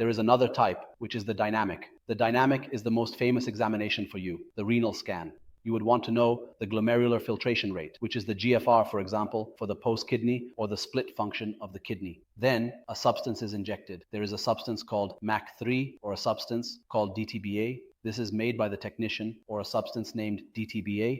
There is another type, which is the dynamic. The dynamic is the most famous examination for you, the renal scan. You would want to know the glomerular filtration rate, which is the GFR, for example, for the post-kidney or the split function of the kidney. Then a substance is injected. There is a substance called MAC3 or a substance called DTBA. This is made by the technician, or a substance named DTBA.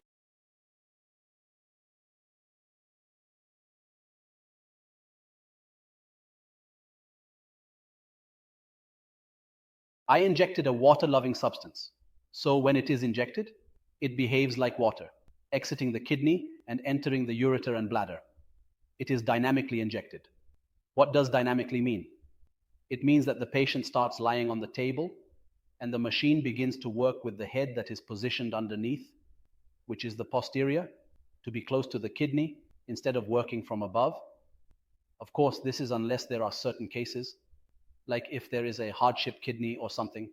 I injected a water-loving substance. So when it is injected, it behaves like water, exiting the kidney and entering the ureter and bladder. It is dynamically injected. What does dynamically mean? It means that the patient starts lying on the table and the machine begins to work with the head that is positioned underneath, which is the posterior, to be close to the kidney instead of working from above. Of course, this is unless there are certain cases, like if there is a hardship kidney or something.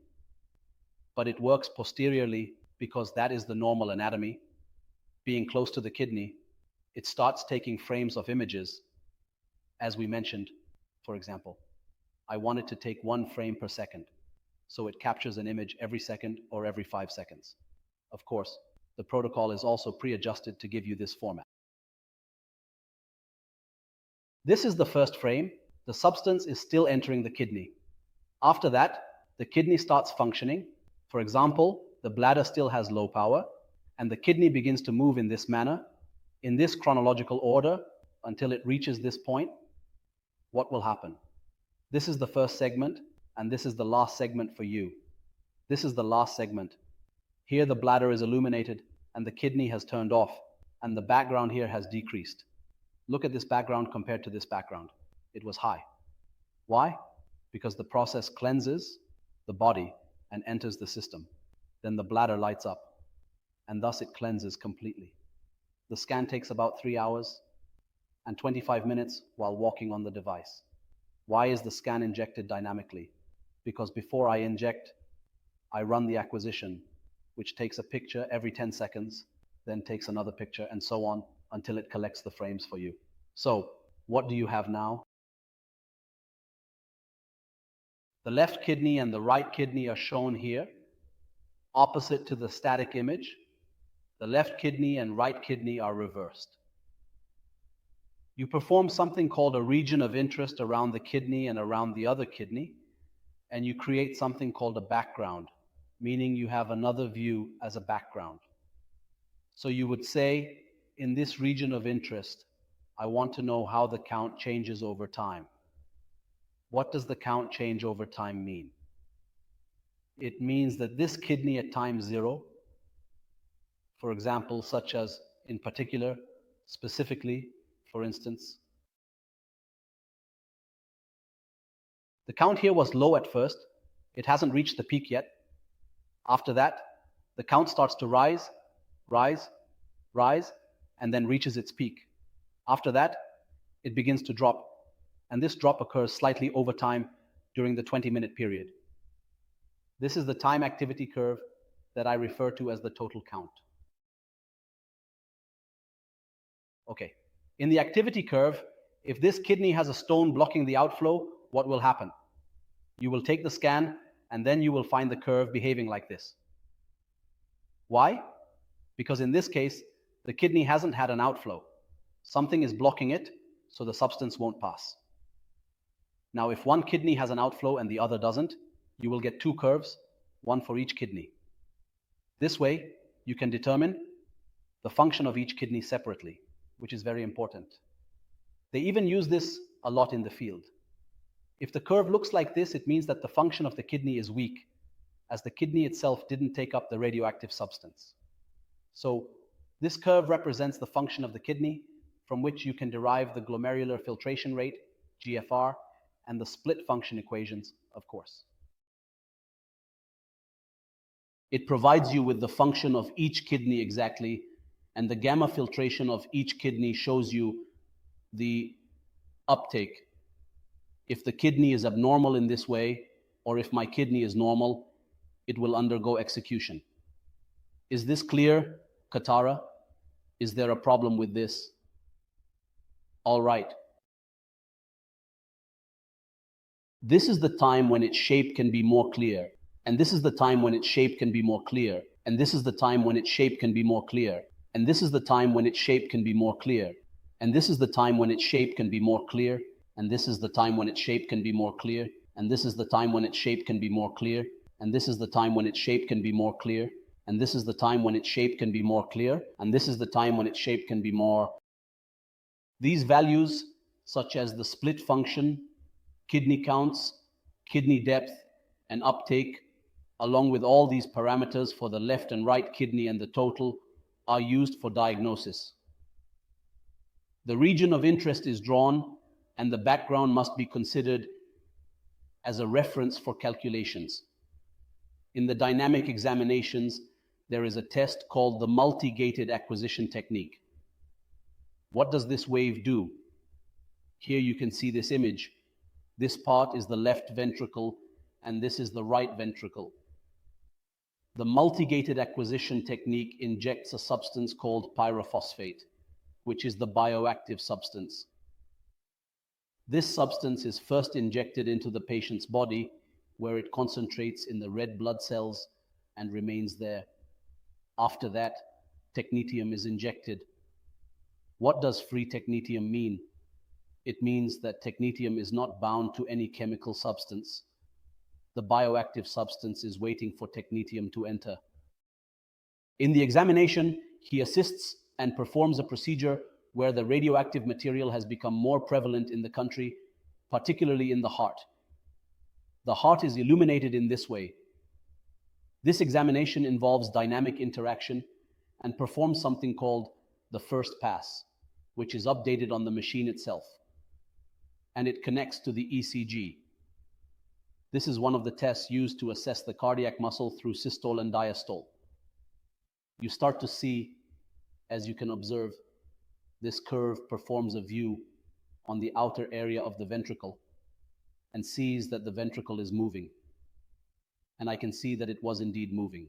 But it works posteriorly because that is the normal anatomy. Being close to the kidney, it starts taking frames of images. As we mentioned, for example, I wanted to take 1 frame per second, so it captures an image every second or every 5 seconds. Of course, the protocol is also pre-adjusted to give you this format. This is the first frame. The substance is still entering the kidney. After that, the kidney starts functioning. For example, the bladder still has low power, and the kidney begins to move in this manner, in this chronological order, until it reaches this point. What will happen? This is the first segment, and this is the last segment for you. This is the last segment. Here the bladder is illuminated, and the kidney has turned off, and the background here has decreased. Look at this background compared to this background. It was high. Why? Because the process cleanses the body and enters the system. Then the bladder lights up, and thus it cleanses completely. The scan takes about 3 hours and 25 minutes while walking on the device. Why is the scan injected dynamically? Because before I inject, I run the acquisition, which takes a picture every 10 seconds, then takes another picture, and so on until it collects the frames for you. So, what do you have now? The left kidney and the right kidney are shown here, opposite to the static image. The left kidney and right kidney are reversed. You perform something called a region of interest around the kidney and around the other kidney, and you create something called a background, meaning you have another view as a background. So you would say, in this region of interest, I want to know how the count changes over time. What does the count change over time mean? It means that this kidney at time 0, for example, such as in particular, specifically, for instance, the count here was low at first. It hasn't reached the peak yet. After that, the count starts to rise, and then reaches its peak. After that, it begins to drop, and this drop occurs slightly over time during the 20-minute period. This is the time activity curve that I refer to as the total count. Okay, in the activity curve, if this kidney has a stone blocking the outflow, what will happen? You will take the scan, and then you will find the curve behaving like this. Why? Because in this case, the kidney hasn't had an outflow. Something is blocking it, so the substance won't pass. Now, if one kidney has an outflow and the other doesn't, you will get 2 curves, one for each kidney. This way, you can determine the function of each kidney separately, which is very important. They even use this a lot in the field. If the curve looks like this, it means that the function of the kidney is weak, as the kidney itself didn't take up the radioactive substance. So this curve represents the function of the kidney, from which you can derive the glomerular filtration rate, GFR, and the split function equations, of course. It provides you with the function of each kidney exactly, and the gamma filtration of each kidney shows you the uptake. If the kidney is abnormal in this way, or if my kidney is normal, it will undergo execution. Is this clear, Katara? Is there a problem with this? All right. This is the time when its shape can be more clear. And this is the time when its shape can be more clear. And this is the time when its shape can be more clear. And this is the time when its shape can be more clear. And this is the time when its shape can be more clear. And this is the time when its shape can be more clear. And this is the time when its shape can be more clear. And this is the time when its shape can be more clear. And this is the time when its shape can be more clear. And this is the time when its shape can be more. These values, such as the split function, kidney counts, kidney depth, and uptake, along with all these parameters for the left and right kidney and the total, are used for diagnosis. The region of interest is drawn, and the background must be considered as a reference for calculations. In the dynamic examinations, there is a test called the multi-gated acquisition technique. What does this wave do? Here you can see this image. This part is the left ventricle, and this is the right ventricle. The multi-gated acquisition technique injects a substance called pyrophosphate, which is the bioactive substance. This substance is first injected into the patient's body, where it concentrates in the red blood cells and remains there. After that, technetium is injected. What does free technetium mean? It means that technetium is not bound to any chemical substance. The bioactive substance is waiting for technetium to enter. In the examination, he assists and performs a procedure where the radioactive material has become more prevalent in the country, particularly in the heart. The heart is illuminated in this way. This examination involves dynamic interaction and performs something called the first pass, which is updated on the machine itself, and it connects to the ECG. This is one of the tests used to assess the cardiac muscle through systole and diastole. You start to see, as you can observe, this curve performs a view on the outer area of the ventricle and sees that the ventricle is moving. And I can see that it was indeed moving.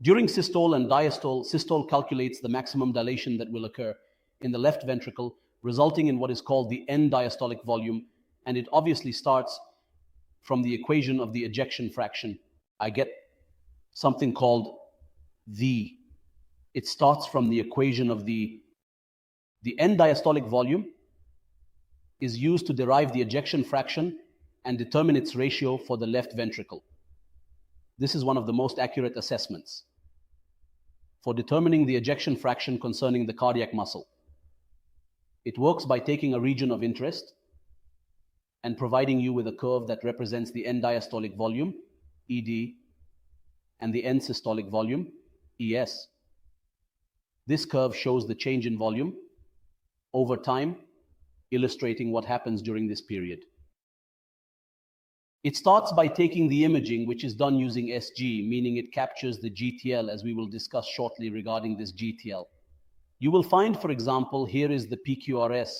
During systole and diastole, systole calculates the maximum dilation that will occur in the left ventricle, resulting in what is called the end diastolic volume, and it obviously starts from the equation of the ejection fraction. I get something called it starts from the equation of the end diastolic volume is used to derive the ejection fraction and determine its ratio for the left ventricle. This is one of the most accurate assessments for determining the ejection fraction concerning the cardiac muscle. It works by taking a region of interest and providing you with a curve that represents the end diastolic volume, ED, and the end systolic volume, ES. This curve shows the change in volume over time, illustrating what happens during this period. It starts by taking the imaging, which is done using SG, meaning it captures the GTL, as we will discuss shortly regarding this GTL. You will find, for example, here is the PQRS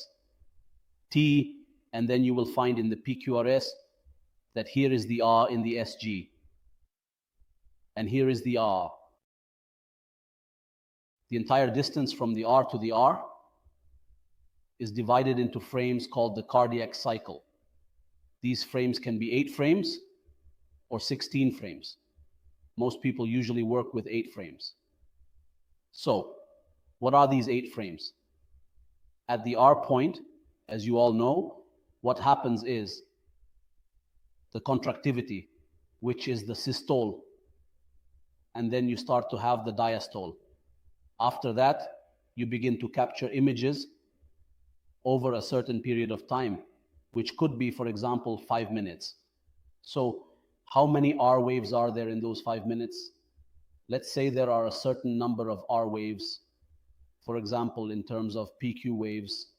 T, and then you will find in the PQRS that here is the R in the SG, and here is the R. The entire distance from the R to the R is divided into frames called the cardiac cycle. These frames can be 8 frames or 16 frames. Most people usually work with 8 frames. So, what are these 8 frames? At the R point, as you all know, what happens is the contractivity, which is the systole, and then you start to have the diastole. After that, you begin to capture images over a certain period of time, which could be, for example, 5 minutes. So how many R waves are there in those 5 minutes? Let's say there are a certain number of R waves, for example, in terms of PQ waves.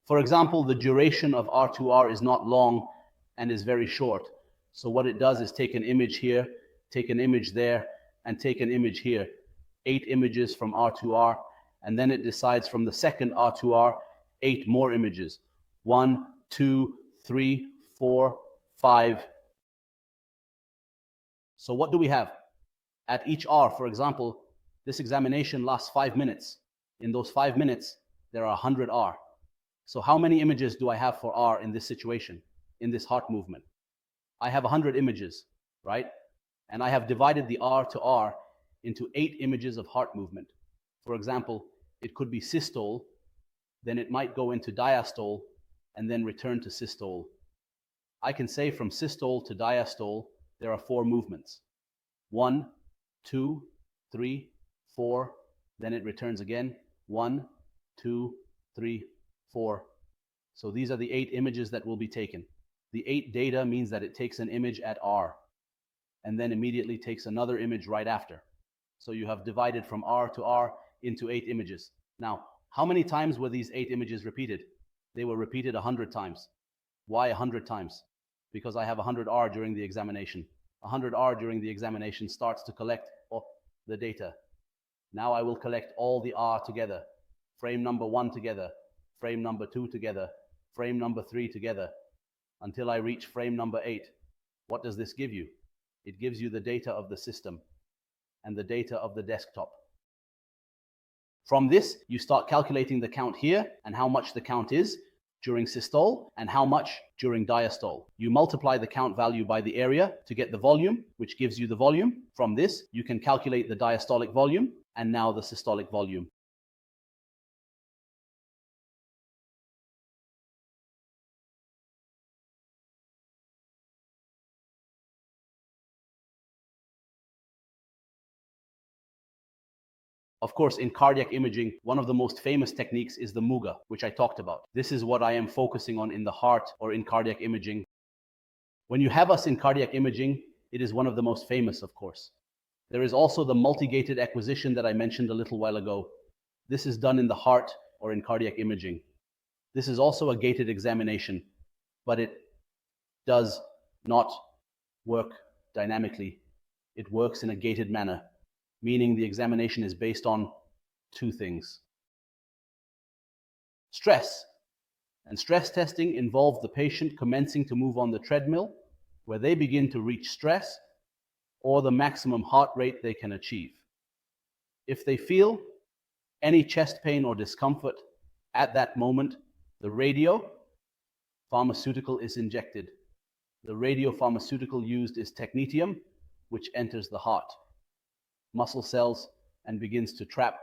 For example, the duration of R2R is not long and is very short. So what it does is take an image here, take an image there, and take an image here. 8 images from R2R, and then it decides from the second R2R, 8 more images. 1, 2, 3, 4, 5. So what do we have? At each R, for example, this examination lasts 5 minutes. In those 5 minutes, there are 100 R. So how many images do I have for R in this situation, in this heart movement? I have 100 images, right? And I have divided the R to R into 8 images of heart movement. For example, it could be systole, then it might go into diastole, and then return to systole. I can say from systole to diastole, there are 4 movements. 1, 2, 3, 4, then it returns again. 1, 2, 3, 4. So these are the 8 images that will be taken. The 8 data means that it takes an image at R and then immediately takes another image right after. So you have divided from R to R into 8 images. Now, how many times were these 8 images repeated? They were repeated 100 times. Why 100 times? Because I have 100 R during the examination. 100 R during the examination starts to collect the data. Now I will collect all the R together. Frame number 1 together, frame number 2 together, frame number 3 together, until I reach frame number 8. What does this give you? It gives you the data of the system and the data of the desktop. From this, you start calculating the count here and how much the count is during systole and how much during diastole. You multiply the count value by the area to get the volume, which gives you the volume. From this, you can calculate the diastolic volume and now the systolic volume. Of course, in cardiac imaging, one of the most famous techniques is the Muga, which I talked about. This is what I am focusing on in the heart or in cardiac imaging. When you have us in cardiac imaging, it is one of the most famous, of course. There is also the multi-gated acquisition that I mentioned a little while ago. This is done in the heart or in cardiac imaging. This is also a gated examination, but it does not work dynamically. It works in a gated manner, meaning the examination is based on 2 things. Stress. And stress testing involves the patient commencing to move on the treadmill, where they begin to reach stress or the maximum heart rate they can achieve. If they feel any chest pain or discomfort at that moment, the radio pharmaceutical is injected. The radiopharmaceutical used is technetium, which enters the heart, muscle cells, and begins to trap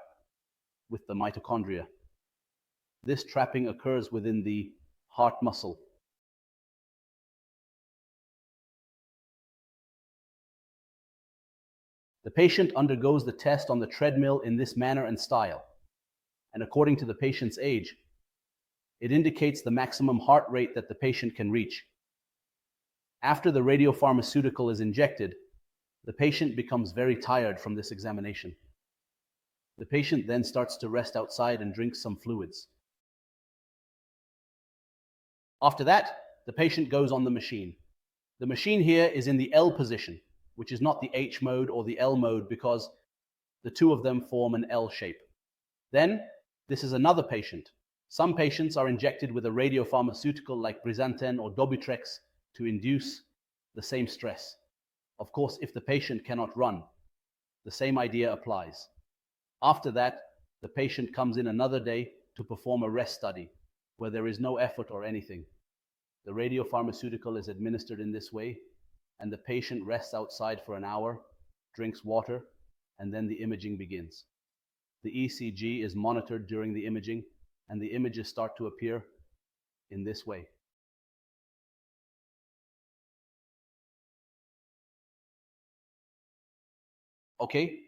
with the mitochondria. This trapping occurs within the heart muscle. The patient undergoes the test on the treadmill in this manner and style, and according to the patient's age, it indicates the maximum heart rate that the patient can reach. After the radiopharmaceutical is injected, the patient becomes very tired from this examination. The patient then starts to rest outside and drink some fluids. After that, the patient goes on the machine. The machine here is in the L position, which is not the H mode or the L mode because the 2 of them form an L shape. Then, this is another patient. Some patients are injected with a radiopharmaceutical like Brisanten or Dobitrex to induce the same stress. Of course, if the patient cannot run, the same idea applies. After that, the patient comes in another day to perform a rest study where there is no effort or anything. The radiopharmaceutical is administered in this way, and the patient rests outside for an hour, drinks water, and then the imaging begins. The ECG is monitored during the imaging, and the images start to appear in this way. Okay,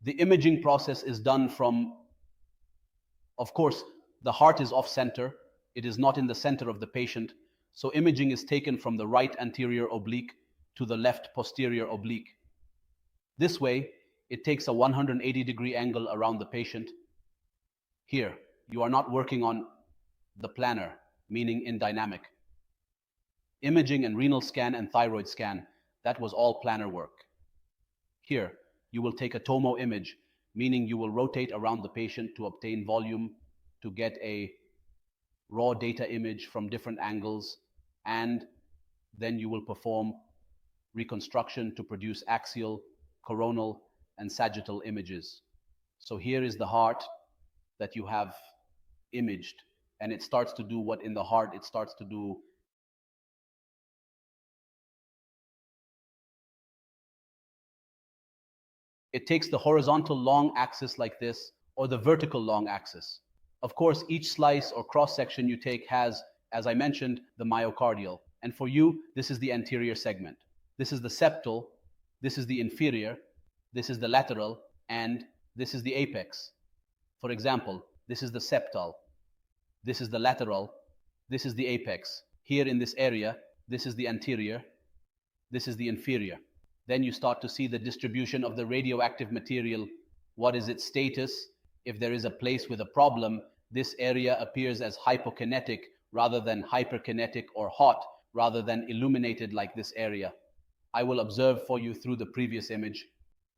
the imaging process is done from, of course, the heart is off center. It is not in the center of the patient. So imaging is taken from the right anterior oblique to the left posterior oblique. This way, it takes a 180-degree angle around the patient. Here, you are not working on the planar, meaning in dynamic. Imaging and renal scan and thyroid scan, that was all planar work. Here, you will take a tomo image, meaning you will rotate around the patient to obtain volume, to get a raw data image from different angles, and then you will perform reconstruction to produce axial, coronal, and sagittal images. So here is the heart that you have imaged. and it starts to do what in the heart it starts to do. It takes the horizontal long axis like this, or the vertical long axis. Of course, each slice or cross section you take has, as I mentioned, the myocardial. And for you, this is the anterior segment. This is the septal, this is the inferior, this is the lateral, and this is the apex. For example, this is the septal, this is the lateral, this is the apex. Here in this area, this is the anterior, this is the inferior. Then you start to see the distribution of the radioactive material. What is its status? If there is a place with a problem, this area appears as hypokinetic rather than hyperkinetic, or hot rather than illuminated like this area. I will observe for you through the previous image.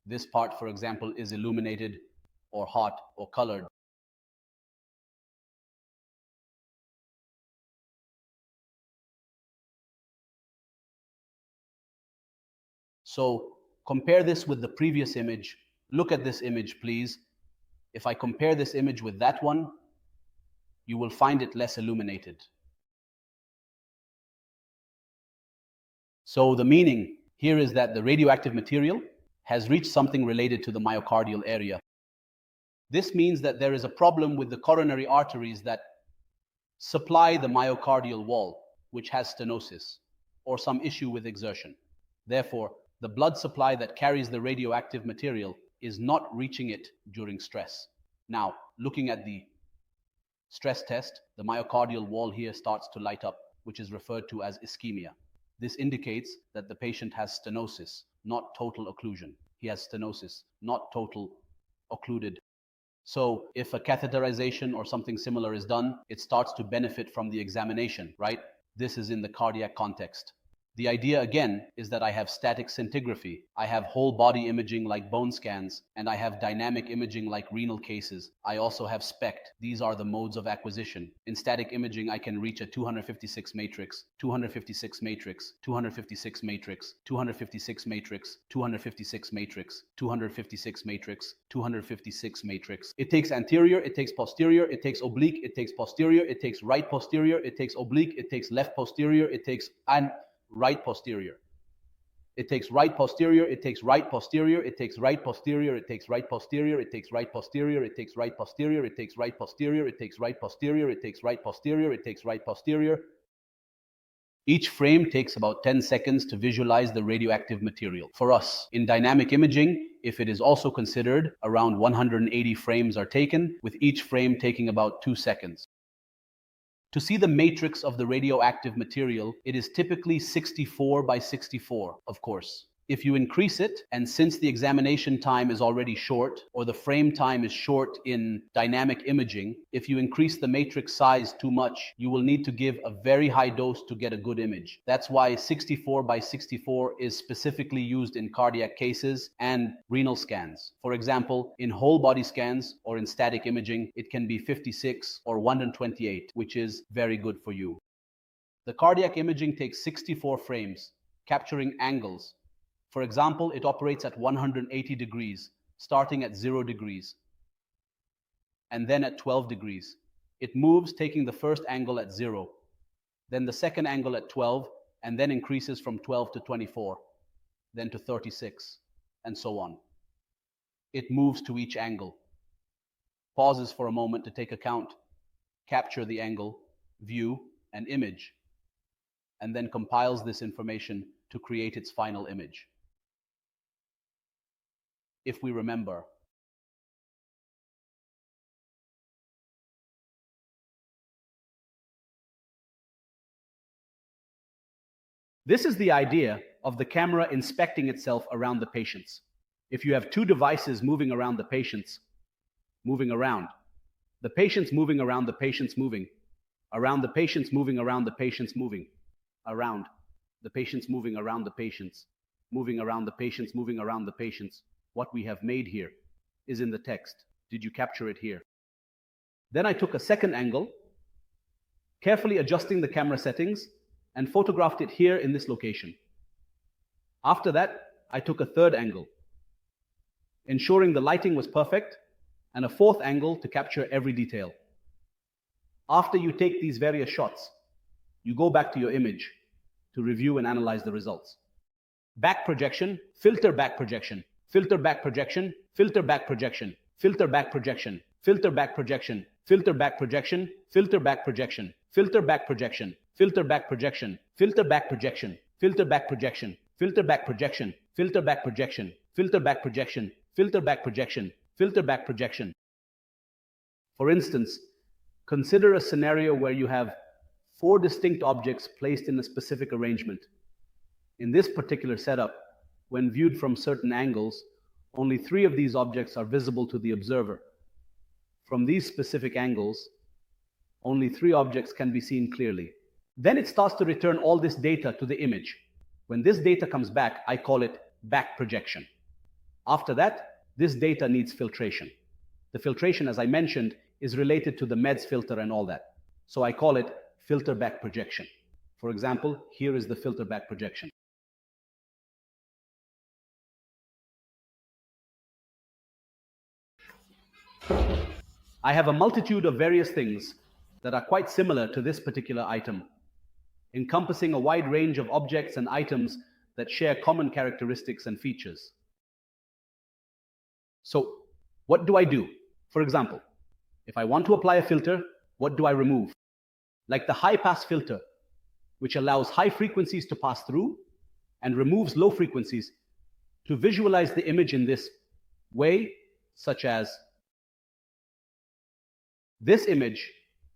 This part, for example, is illuminated or hot or colored. So compare this with the previous image. Look at this image, please. If I compare this image with that one, you will find it less illuminated. So the meaning here is that the radioactive material has reached something related to the myocardial area. This means that there is a problem with the coronary arteries that supply the myocardial wall, which has stenosis, or some issue with exertion. Therefore, the blood supply that carries the radioactive material is not reaching it during stress. Now, looking at the stress test, the myocardial wall here starts to light up, which is referred to as ischemia. This indicates that the patient has stenosis, not total occlusion. He has stenosis, not total occluded. So if a catheterization or something similar is done, it starts to benefit from the examination, right? This is in the cardiac context. The idea again is that I have static scintigraphy, I have whole body imaging like bone scans, and I have dynamic imaging like renal cases. I also have SPECT. These are the modes of acquisition. In static imaging, I can reach a 256 matrix, 256 matrix, 256 matrix, 256 matrix, 256 matrix, 256 matrix, 256 matrix. It takes anterior, it takes posterior, it takes oblique, it takes posterior, it takes right posterior, it takes oblique, it takes left posterior, it takes right posterior. It takes right posterior, it takes right posterior, it takes right posterior, it takes right posterior, it takes right posterior, it takes right posterior, it takes right posterior, it takes right posterior, it takes right posterior, it takes right posterior. Each frame takes about 10 seconds to visualize the radioactive material. For us, in dynamic imaging, if it is also considered, around 180 frames are taken, with each frame taking about 2 seconds. To see the matrix of the radioactive material, it is typically 64 by 64, of course. If you increase it, and since the examination time is already short, or the frame time is short in dynamic imaging, if you increase the matrix size too much, you will need to give a very high dose to get a good image. That's why 64 by 64 is specifically used in cardiac cases and renal scans. For example, in whole body scans or in static imaging, it can be 56 or 128, which is very good for you. The cardiac imaging takes 64 frames, capturing angles. For example, it operates at 180 degrees, starting at 0 degrees, and then at 12 degrees. It moves, taking the first angle at 0, then the second angle at 12, and then increases from 12 to 24, then to 36, and so on. It moves to each angle, pauses for a moment to take account, capture the angle, view, and image, and then compiles this information to create its final image. If we remember, this is the idea of the camera inspecting itself around the patients. If you have two devices moving around the patients, moving around, the patients moving around the patients moving, around the patients moving around the patients moving, around the patients moving around the patients, moving around the patients moving around the patients, what we have made here is in the text. Did you capture it here? Then I took a second angle, carefully adjusting the camera settings, and photographed it here in this location. After that, I took a third angle, ensuring the lighting was perfect, and a fourth angle to capture every detail. After you take these various shots, you go back to your image to review and analyze the results. Back projection, filter back projection, filter back projection, filter back projection, filter back projection, filter back projection, filter back projection, filter back projection, filter back projection, filter back projection, filter back projection, filter back projection, filter back projection, filter back projection, filter back projection, filter back projection, filter back projection. For instance, consider a scenario where you have 4 distinct objects placed in a specific arrangement. In this particular setup, when viewed from certain angles, only 3 of these objects are visible to the observer. From these specific angles, only 3 objects can be seen clearly. Then it starts to return all this data to the image. When this data comes back, I call it back projection. After that, this data needs filtration. The filtration, as I mentioned, is related to the MEDS filter and all that. So I call it filter back projection. For example, here is the filter back projection. I have a multitude of various things that are quite similar to this particular item, encompassing a wide range of objects and items that share common characteristics and features. So, what do I do? For example, if I want to apply a filter, what do I remove? Like the high-pass filter, which allows high frequencies to pass through and removes low frequencies, to visualize the image in this way, such as this image,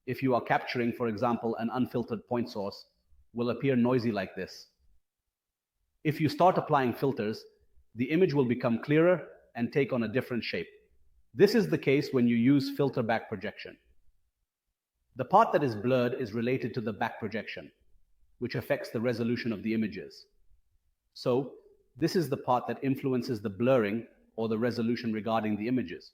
if you are capturing, for example, an unfiltered point source, will appear noisy like this. If you start applying filters, the image will become clearer and take on a different shape. This is the case when you use filter back projection. The part that is blurred is related to the back projection, which affects the resolution of the images. So, this is the part that influences the blurring or the resolution regarding the images.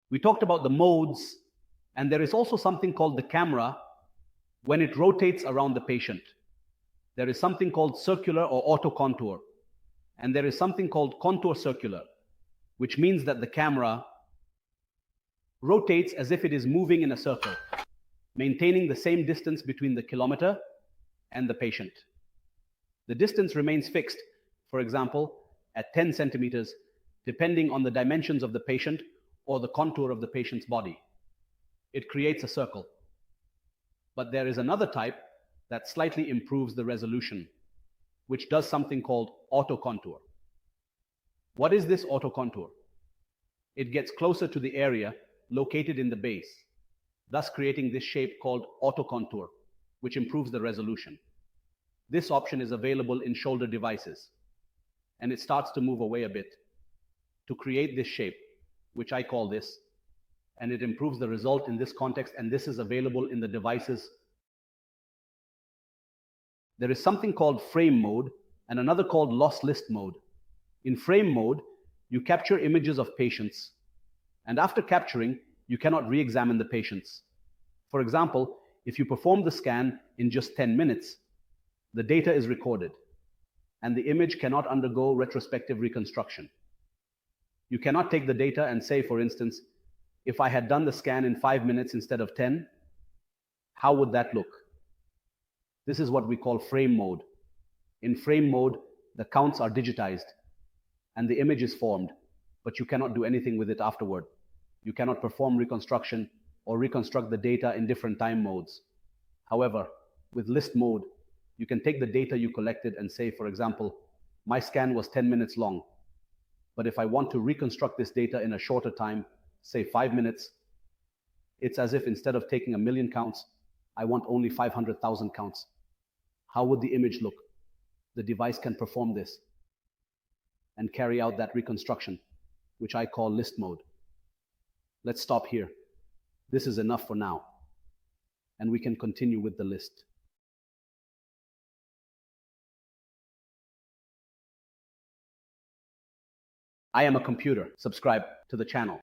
We talked about the modes, and there is also something called the camera when it rotates around the patient. There is something called circular or auto contour, and there is something called contour circular, which means that the camera rotates as if it is moving in a circle, maintaining the same distance between the collimator and the patient. The distance remains fixed, for example, at 10 centimeters, depending on the dimensions of the patient or the contour of the patient's body. It creates a circle. But there is another type that slightly improves the resolution, which does something called auto contour. What is this auto contour? It gets closer to the area located in the base, thus creating this shape called auto contour, which improves the resolution. This option is available in shoulder devices, and it starts to move away a bit to create this shape, which I call this, and it improves the result in this context, and this is available in the devices. There is something called frame mode and another called loss list mode. In frame mode, you capture images of patients, and after capturing, you cannot re-examine the patients. For example, if you perform the scan in just 10 minutes, the data is recorded, and the image cannot undergo retrospective reconstruction. You cannot take the data and say, for instance, if I had done the scan in 5 minutes instead of 10, how would that look? This is what we call frame mode. In frame mode, the counts are digitized and the image is formed, but you cannot do anything with it afterward. You cannot perform reconstruction or reconstruct the data in different time modes. However, with list mode, you can take the data you collected and say, for example, my scan was 10 minutes long. But if I want to reconstruct this data in a shorter time, say 5 minutes, it's as if instead of taking 1 million counts, I want only 500,000 counts. How would the image look? The device can perform this and carry out that reconstruction, which I call list mode. Let's stop here. This is enough for now, and we can continue with the list. I am a computer. Subscribe to the channel.